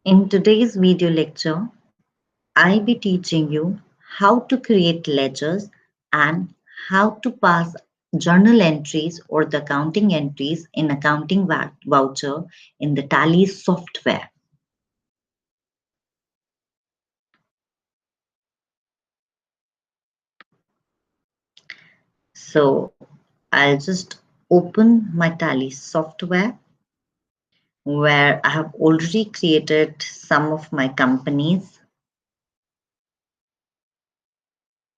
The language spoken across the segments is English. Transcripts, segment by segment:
In today's video lecture, I'll be teaching you how to create ledgers and how to pass journal entries or the accounting entries in accounting voucher in the Tally software. So I'll just open my Tally software where I have already created some of my companies.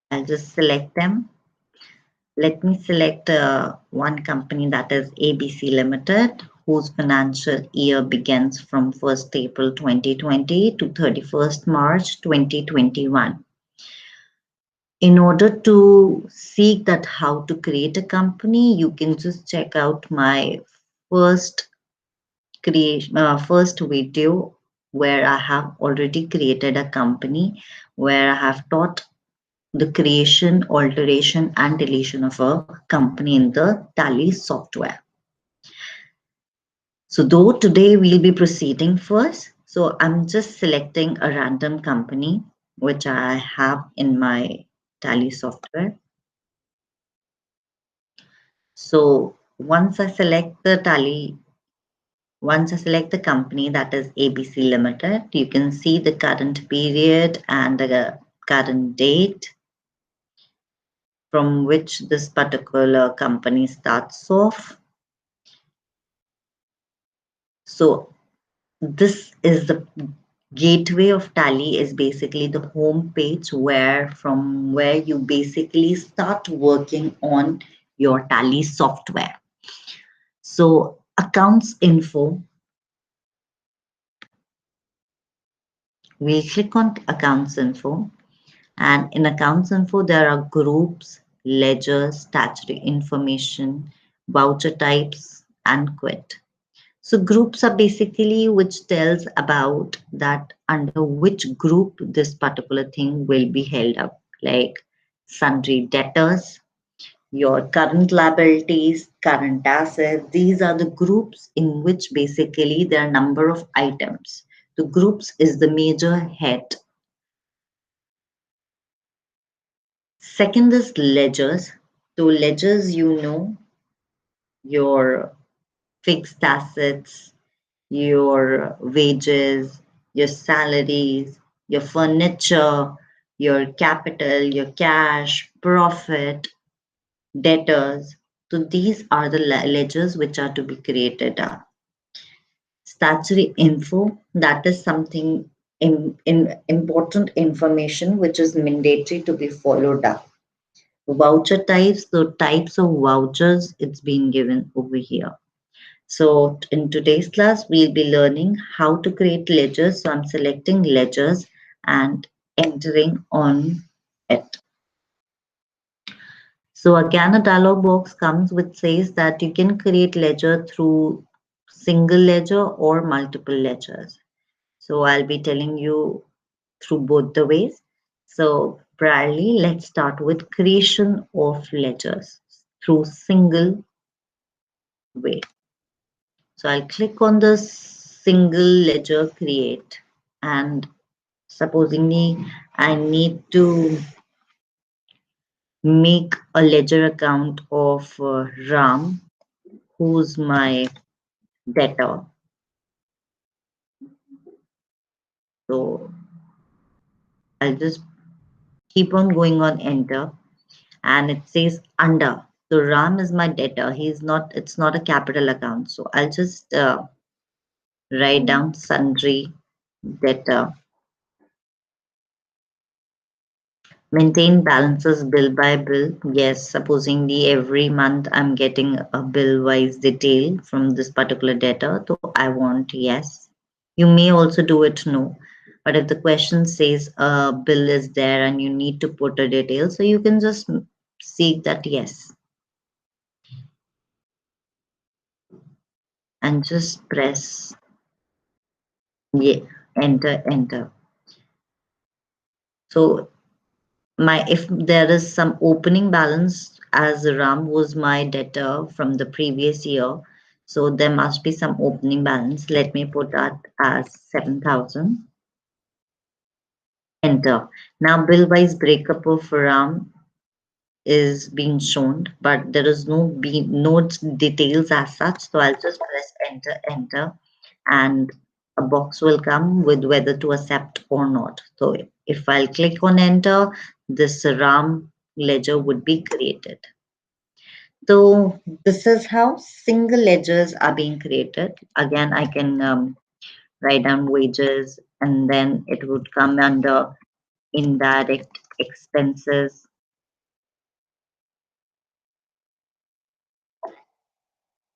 I'll just select them. Let me select one company, that is ABC Limited, whose financial year begins from 1st April 2020 to 31st March 2021. In order to see that how to create a company, you can just check out my first first video where I have already created a company, where I have taught the creation, alteration, and deletion of a company in the Tally software. So though today we'll be proceeding first, so I'm just selecting a random company which I have in my Tally software. So once I select the company, that is ABC Limited, you can see the current period and the current date from which this particular company starts off. So this is the gateway of Tally, is basically the home page from where you basically start working on your Tally software. So accounts info, we'll click on accounts info, and in accounts info there are groups, ledgers, statutory information, voucher types, and quit. So groups are basically which tells about that under which group this particular thing will be held up, like sundry debtors, your current liabilities, current assets. These are the groups in which basically there are number of items. The groups is the major head. Second is ledgers. So ledgers, your fixed assets, your wages, your salaries, your furniture, your capital, your cash, profit, debtors. So these are the ledgers which are to be created. Statutory info, that is something in important information which is mandatory to be followed up. Voucher types, the types of vouchers, it's been given over here. So in today's class, we'll be learning how to create ledgers. So I'm selecting ledgers and entering on it. So again, a dialog box comes which says that you can create ledger through single ledger or multiple ledgers. So I'll be telling you through both the ways. So priorly, let's start with creation of ledgers through single way. So I'll click on the single ledger create, and supposingly I need to make a ledger account of Ram, who's my debtor. So I'll just keep on going on enter, and it says under. So Ram is my debtor. It's not a capital account. So I'll just write down sundry debtor. Maintain balances bill by bill. Yes, supposingly every month I'm getting a bill wise detail from this particular debtor. So I want yes. You may also do it no. But if the question says a bill is there and you need to put a detail, so you can just seek that yes. And just press yeah, enter. So if there is some opening balance, as Ram was my debtor from the previous year, So there must be some opening balance. Let me put that as 7,000. Enter. Now bill wise breakup of RAM is being shown, but there is no details as such. So I'll just press enter, and a box will come with whether to accept or not. So if I'll click on enter, this RAM ledger would be created. So this is how single ledgers are being created. Again, I can write down wages, and then it would come under indirect expenses.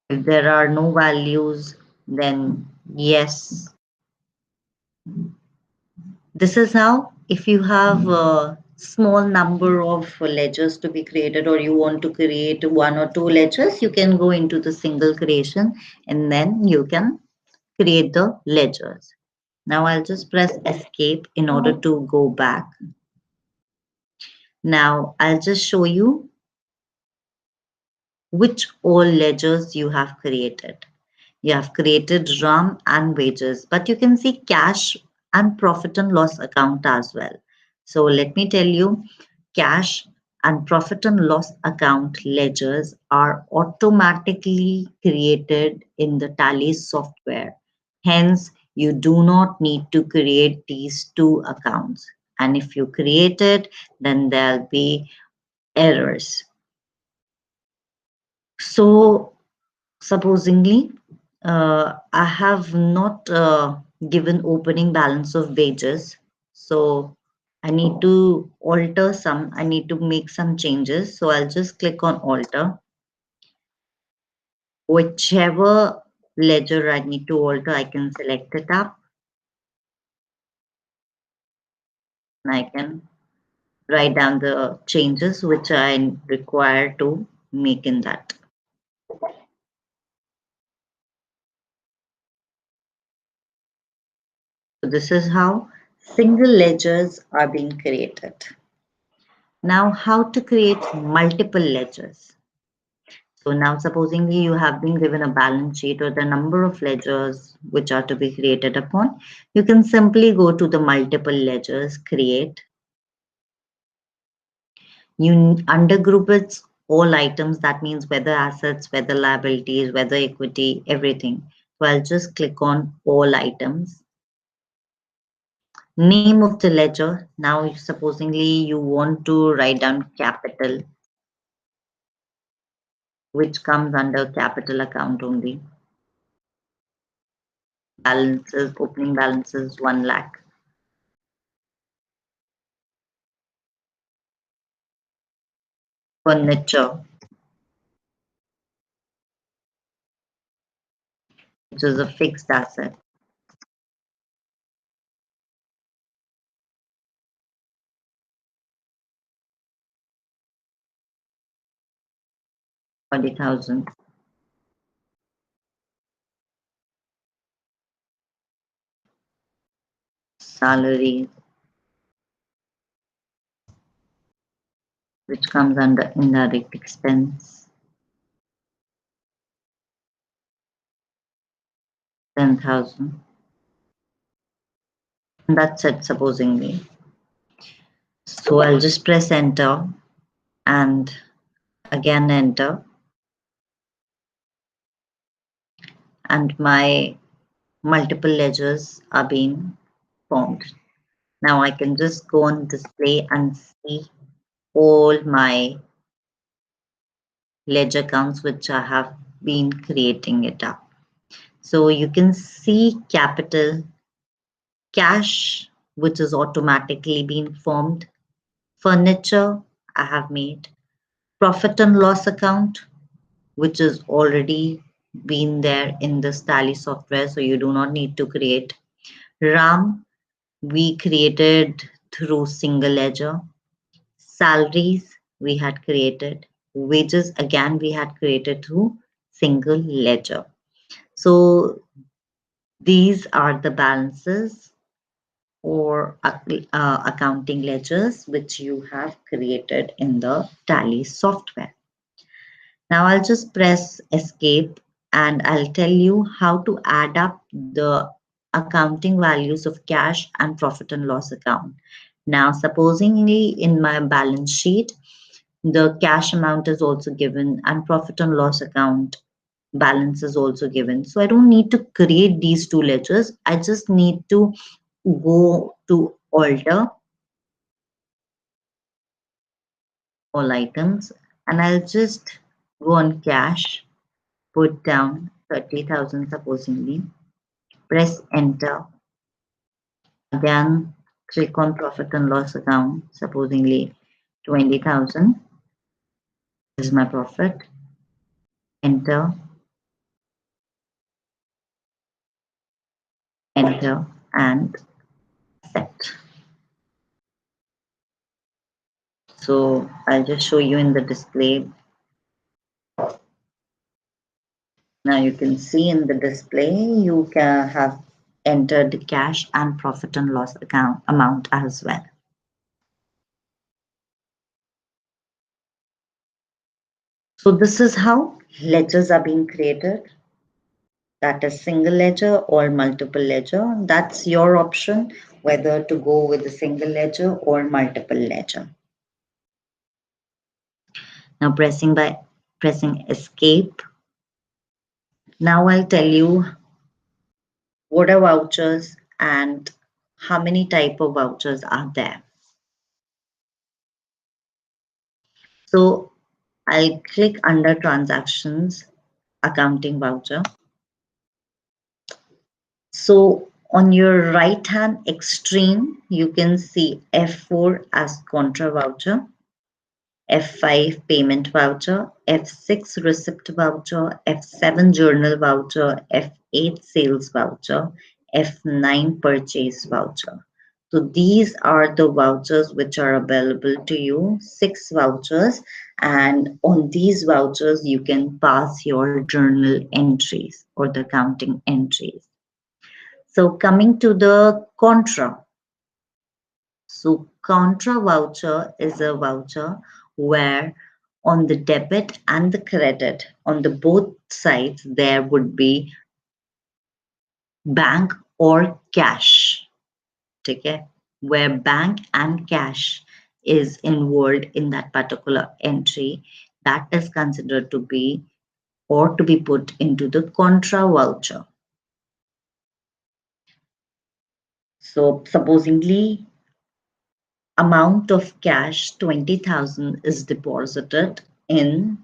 If there are no values, then yes. This is how, if you have a small number of ledgers to be created, or you want to create one or two ledgers, you can go into the single creation and then you can create the ledgers. Now I'll just press escape in order to go back. Now I'll just show you which all ledgers you have created. You have created RAM and wages, but you can see cash and profit and loss account as well. So let me tell you, cash and profit and loss account ledgers are automatically created in the Tally software. Hence, you do not need to create these two accounts. And if you create it, then there'll be errors. So supposingly, I have not given opening balance of wages, so I need to alter some, I need to make some changes. So I'll just click on alter. Whichever ledger I need to alter, I can select it up and I can write down the changes which I require to make in that. So this is how single ledgers are being created. Now, how to create multiple ledgers. So now supposingly you have been given a balance sheet or the number of ledgers which are to be created upon, you can simply go to the multiple ledgers, create. You undergroup its all items, that means whether assets, whether liabilities, whether equity, everything. So I'll just click on all items. Name of the ledger. Now supposingly you want to write down capital, which comes under capital account only. Balances, opening balances 1 lakh. Furniture, which is a fixed asset, 20,000. Salary, which comes under indirect expense, 10,000. And that's it, supposingly. So I'll just press enter and again enter, and my multiple ledgers are being formed. Now I can just go on display and see all my ledger counts which I have been creating it up. So you can see capital, cash, which is automatically being formed, furniture I have made, profit and loss account, which is already been there in this Tally software, so you do not need to create. RAM, we created through single ledger. Salaries, we had created. Wages, again, we had created through single ledger. So these are the balances or accounting ledgers which you have created in the Tally software. Now I'll just press escape and I'll tell you how to add up the accounting values of cash and profit and loss account. Now, supposingly in my balance sheet, the cash amount is also given and profit and loss account balance is also given. So I don't need to create these two ledgers. I just need to go to alter all items and I'll just go on cash, put down 30,000 supposingly, press enter. Again, click on profit and loss account, supposingly 20,000 is my profit. Enter, enter, and accept. So I'll just show you in the display. Now you can see in the display, you can have entered the cash and profit and loss account amount as well. So this is how ledgers are being created. That is single ledger or multiple ledger. That's your option whether to go with a single ledger or multiple ledger. Now pressing escape. Now I'll tell you what are vouchers and how many type of vouchers are there. So I'll click under transactions, accounting voucher. So on your right hand extreme, you can see F4 as contra voucher, F5 payment voucher, F6 receipt voucher, F7 journal voucher, F8 sales voucher, F9 purchase voucher. So these are the vouchers which are available to you, 6 vouchers, and on these vouchers you can pass your journal entries or the accounting entries. So coming to the contra. So contra voucher is a voucher where on the debit and the credit on the both sides there would be bank or cash. Okay, where bank and cash is involved in that particular entry, that is considered to be or to be put into the contra voucher. So supposingly amount of cash 20,000 is deposited in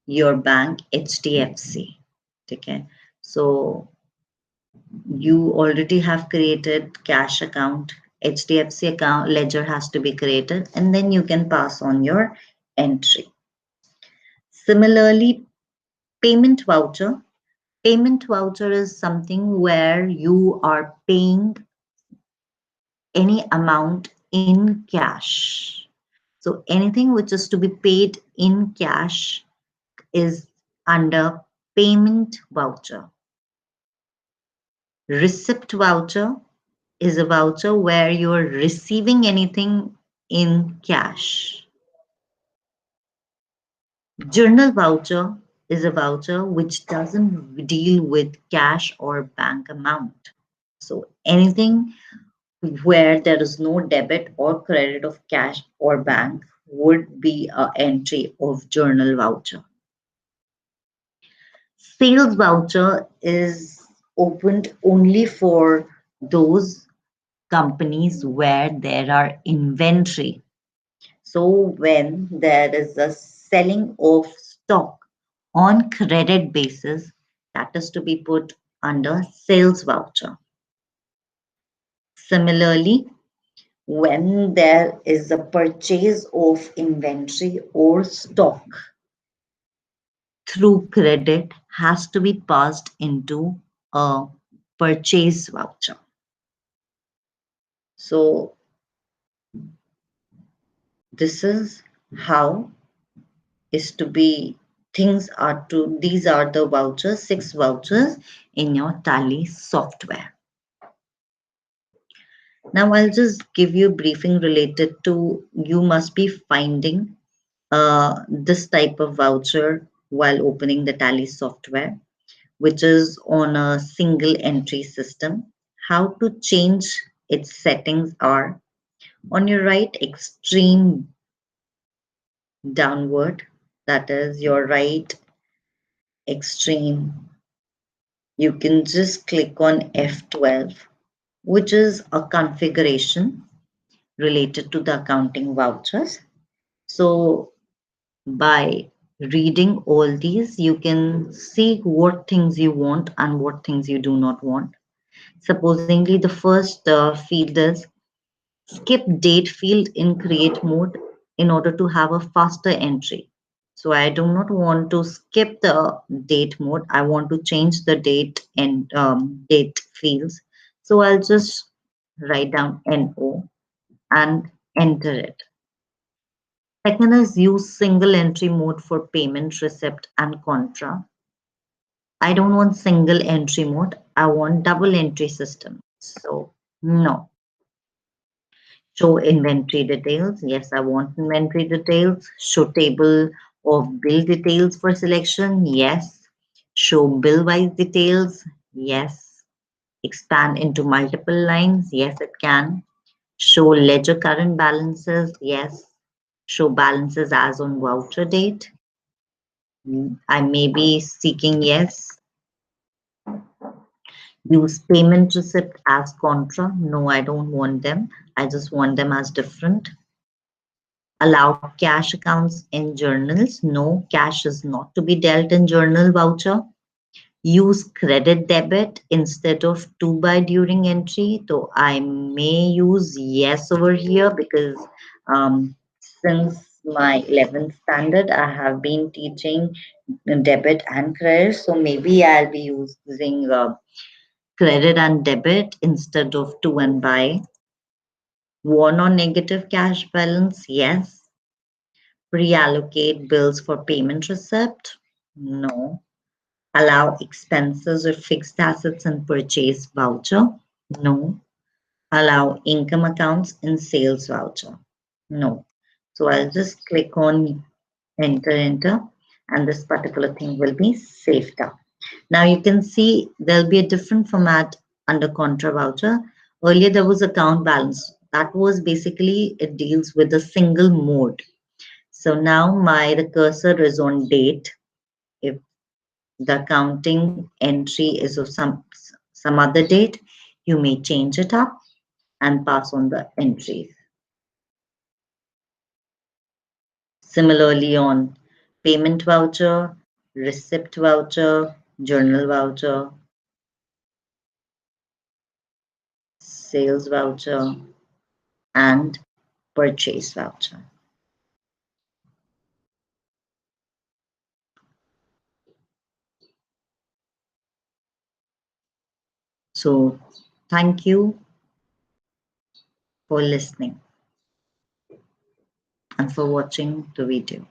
your bank HDFC. Okay, so you already have created cash account, HDFC account ledger has to be created, and then you can pass on your entry. Similarly, payment voucher. Payment voucher is something where you are paying any amount in cash. So anything which is to be paid in cash is under payment voucher. Receipt voucher is a voucher where you are receiving anything in cash. Journal voucher is a voucher which doesn't deal with cash or bank amount. So anything where there is no debit or credit of cash or bank would be an entry of journal voucher. Sales voucher is opened only for those companies where there are inventory. So when there is a selling of stock on credit basis, that is to be put under sales voucher. Similarly, when there is a purchase of inventory or stock through credit has to be passed into a purchase voucher. So this is how is to be things are to these are the vouchers, 6 vouchers in your Tally software. Now I'll just give you a briefing related to you must be finding this type of voucher while opening the Tally software. which is on a single entry system. How to change its settings are on your right extreme downward, that is your right extreme. You can just click on F12, which is a configuration related to the accounting vouchers. So by reading all these, you can see what things you want and what things you do not want. Supposingly, the first field is skip date field in create mode in order to have a faster entry. So I do not want to skip the date mode. I want to change the date and date fields. So I'll just write down NO and enter it. Second is use single entry mode for payment, receipt, and contra. I don't want single entry mode. I want double entry system. So no. Show inventory details. Yes, I want inventory details. Show table of bill details for selection. Yes. Show bill wise details. Yes. Expand into multiple lines. Yes, it can. Show ledger current balances. Yes. Show balances as on voucher date. I may be seeking yes. Use payment receipt as contra. No, I don't want them. I just want them as different. Allow cash accounts in journals. No, cash is not to be dealt in journal voucher. Use credit debit instead of to buy during entry. So I may use yes over here because since my 11th standard, I have been teaching debit and credit. So maybe I'll be using credit and debit instead of to and buy. One or negative cash balance, yes. Reallocate bills for payment receipt, no. Allow expenses or fixed assets and purchase voucher, no. Allow income accounts in sales voucher, no. So I'll just click on enter, and this particular thing will be saved up. Now you can see there'll be a different format under contra voucher. Earlier there was account balance. That was basically it deals with a single mode. So now my the cursor is on date. If the accounting entry is of some other date, you may change it up and pass on the entries. Similarly on payment voucher, receipt voucher, journal voucher, sales voucher, and purchase voucher. So thank you for listening and for watching the video.